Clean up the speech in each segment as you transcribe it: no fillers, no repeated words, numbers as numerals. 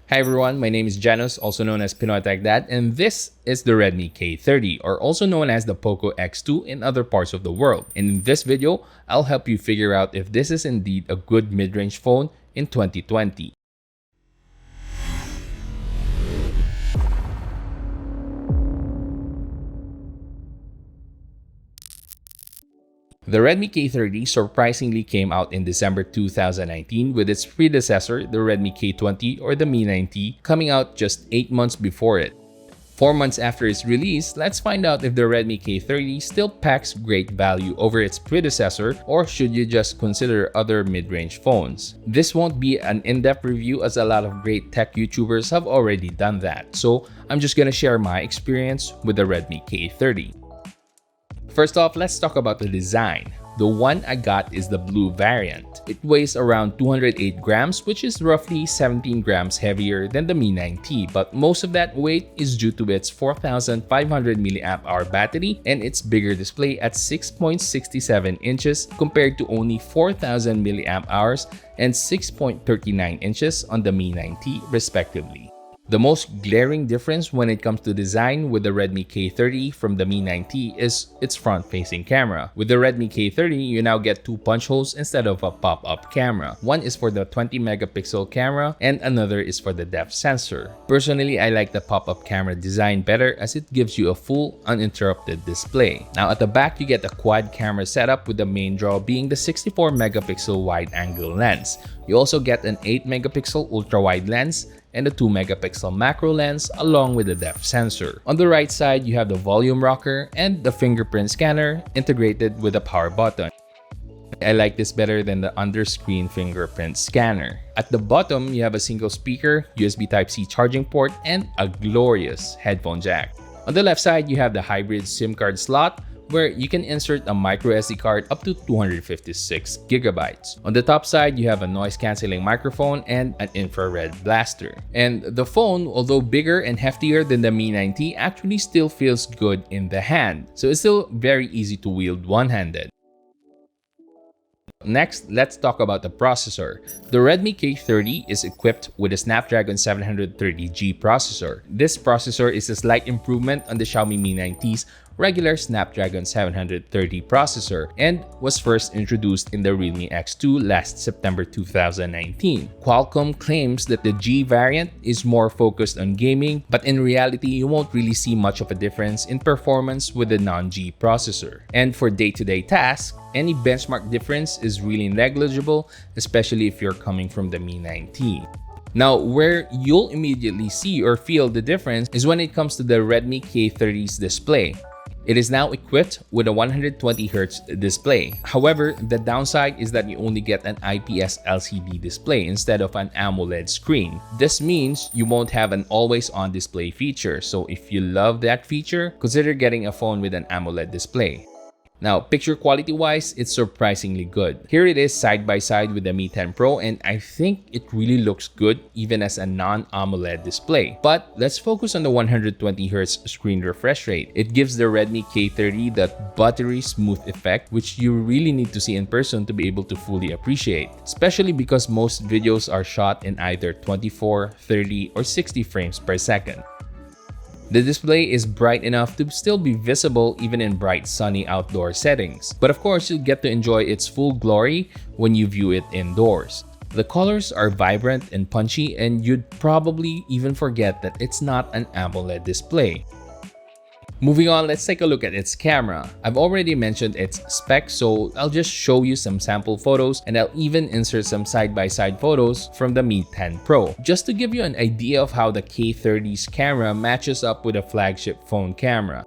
Hi everyone, my name is Janus, also known as Pinoy Tech Dad, and this is the Redmi K30, or also known as the Poco X2 in other parts of the world. And in this video, I'll help you figure out if this is indeed a good mid-range phone in 2020. The Redmi K30 surprisingly came out in December 2019 with its predecessor, the Redmi K20 or the Mi 9T, coming out just 8 months before it. 4 months after its release, let's find out if the Redmi K30 still packs great value over its predecessor, or should you just consider other mid-range phones. This won't be an in-depth review as a lot of great tech YouTubers have already done that, so I'm just gonna share my experience with the Redmi K30. First off, let's talk about the design. The one I got is the blue variant. It weighs around 208 grams, which is roughly 17 grams heavier than the Mi 9T, but most of that weight is due to its 4500 mAh battery and its bigger display at 6.67 inches compared to only 4000 mAh and 6.39 inches on the Mi 9T respectively. The most glaring difference when it comes to design with the Redmi K30 from the Mi 9T is its front-facing camera. With the Redmi K30, you now get 2 punch holes instead of a pop-up camera. One is for the 20-megapixel camera and another is for the depth sensor. Personally, I like the pop-up camera design better as it gives you a full, uninterrupted display. Now at the back, you get a quad camera setup with the main draw being the 64-megapixel wide-angle lens. You also get an 8-megapixel ultra-wide lens and a 2-megapixel macro lens along with the depth sensor. On the right side, you have the volume rocker and the fingerprint scanner integrated with a power button. I like this better than the under-screen fingerprint scanner. At the bottom, you have a single speaker, USB Type-C charging port, and a glorious headphone jack. On the left side, you have the hybrid SIM card slot, where you can insert a micro SD card up to 256 gigabytes. On the top side, you have a noise-canceling microphone and an infrared blaster. And the phone, although bigger and heftier than the Mi 9T, actually still feels good in the hand. So it's still very easy to wield one-handed. Next, let's talk about the processor. The Redmi K30 is equipped with a Snapdragon 730G processor. This processor is a slight improvement on the Xiaomi Mi 9T's regular Snapdragon 730 processor and was first introduced in the Redmi X2 last September 2019. Qualcomm claims that the G variant is more focused on gaming, but in reality, you won't really see much of a difference in performance with the non-G processor. And for day-to-day tasks, any benchmark difference is really negligible, especially if you're coming from the Mi 9T. Now, where you'll immediately see or feel the difference is when it comes to the Redmi K30's display. It is now equipped with a 120Hz display. However, the downside is that you only get an IPS LCD display instead of an AMOLED screen. This means you won't have an always-on display feature. So if you love that feature, consider getting a phone with an AMOLED display. Now, picture quality wise, it's surprisingly good. Here it is side by side with the Mi 10 Pro, and I think it really looks good even as a non-AMOLED display. But let's focus on the 120Hz screen refresh rate. It gives the Redmi K30 that buttery smooth effect, which you really need to see in person to be able to fully appreciate, especially because most videos are shot in either 24, 30, or 60 frames per second. The display is bright enough to still be visible even in bright sunny outdoor settings, but of course you'll get to enjoy its full glory when you view it indoors. The colors are vibrant and punchy, and you'd probably even forget that it's not an AMOLED display. Moving on, let's take a look at its camera. I've already mentioned its specs, so I'll just show you some sample photos, and I'll even insert some side-by-side photos from the Mi 10 Pro, just to give you an idea of how the K30's camera matches up with a flagship phone camera.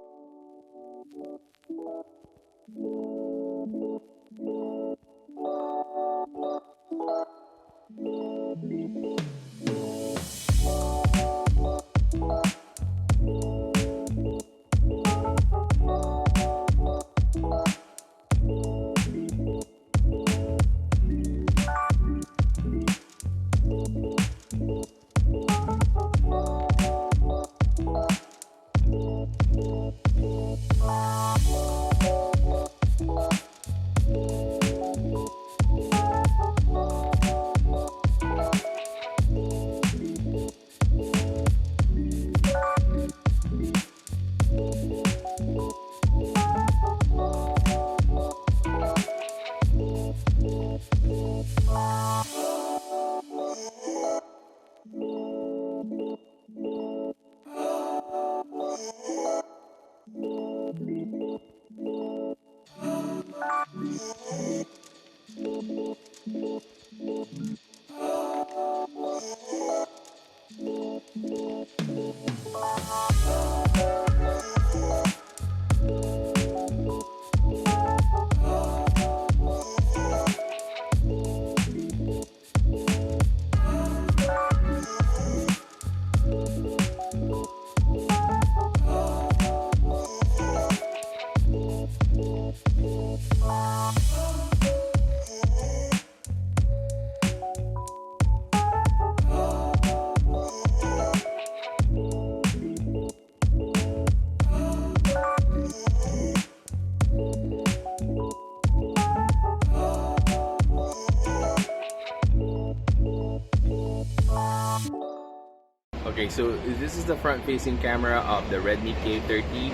Okay, so this is the front-facing camera of the Redmi K30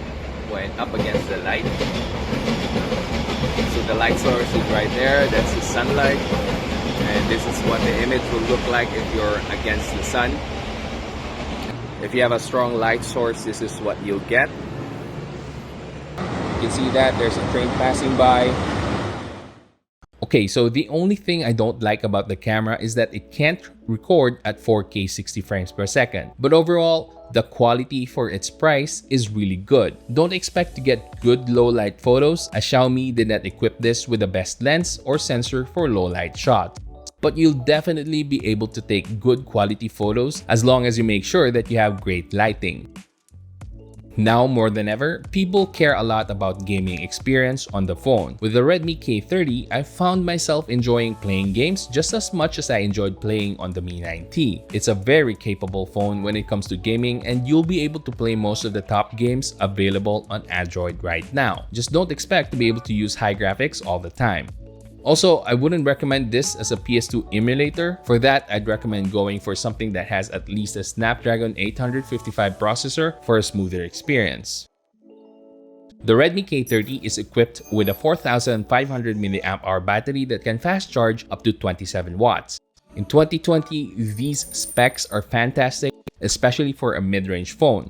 when up against the light. So the light source is right there, that's the sunlight. And this is what the image will look like if you're against the sun. If you have a strong light source, this is what you'll get. You can see that there's a train passing by. Okay, so the only thing I don't like about the camera is that it can't record at 4K 60 frames per second. But overall, the quality for its price is really good. Don't expect to get good low light photos, as Xiaomi did not equip this with the best lens or sensor for low light shots. But you'll definitely be able to take good quality photos as long as you make sure that you have great lighting. Now more than ever, people care a lot about gaming experience on the phone. With the Redmi K30, I found myself enjoying playing games just as much as I enjoyed playing on the Mi 9T. It's a very capable phone when it comes to gaming, and you'll be able to play most of the top games available on Android right now. Just don't expect to be able to use high graphics all the time. Also, I wouldn't recommend this as a PS2 emulator. For that, I'd recommend going for something that has at least a Snapdragon 855 processor for a smoother experience. The Redmi K30 is equipped with a 4500 mAh battery that can fast charge up to 27 watts. In 2020, these specs are fantastic, especially for a mid-range phone.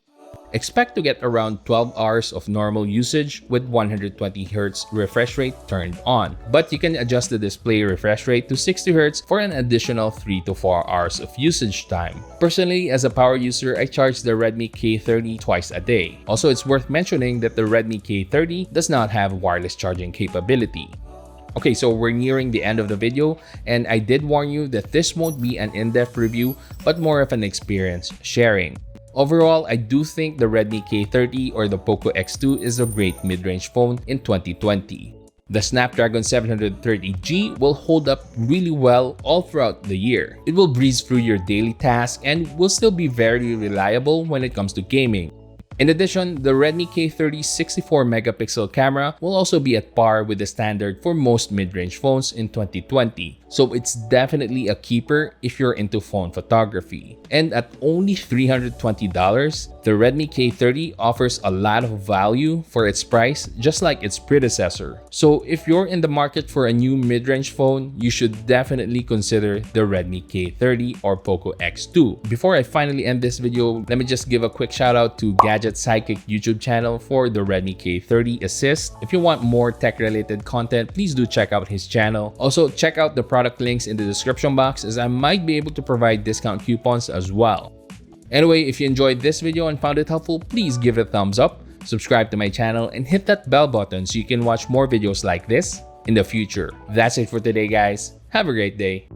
Expect to get around 12 hours of normal usage with 120Hz refresh rate turned on. But you can adjust the display refresh rate to 60Hz for an additional 3 to 4 hours of usage time. Personally, as a power user, I charge the Redmi K30 twice a day. Also, it's worth mentioning that the Redmi K30 does not have wireless charging capability. Okay, so we're nearing the end of the video, and I did warn you that this won't be an in-depth review, but more of an experience sharing. Overall, I do think the Redmi K30 or the Poco X2 is a great mid-range phone in 2020. The Snapdragon 730G will hold up really well all throughout the year. It will breeze through your daily tasks and will still be very reliable when it comes to gaming. In addition, the Redmi K30 64-megapixel camera will also be at par with the standard for most mid-range phones in 2020. So it's definitely a keeper if you're into phone photography. And at only $320, the Redmi K30 offers a lot of value for its price, just like its predecessor. So if you're in the market for a new mid-range phone, you should definitely consider the Redmi K30 or Poco X2. Before I finally end this video, let me just give a quick shout out to Gadget Psychic YouTube channel for the Redmi K30 Assist. If you want more tech-related content, please do check out his channel. Also, check out the product links in the description box, as I might be able to provide discount coupons as well. Anyway, if you enjoyed this video and found it helpful, please give it a thumbs up, subscribe to my channel, and hit that bell button so you can watch more videos like this in the future. That's it for today, guys. Have a great day.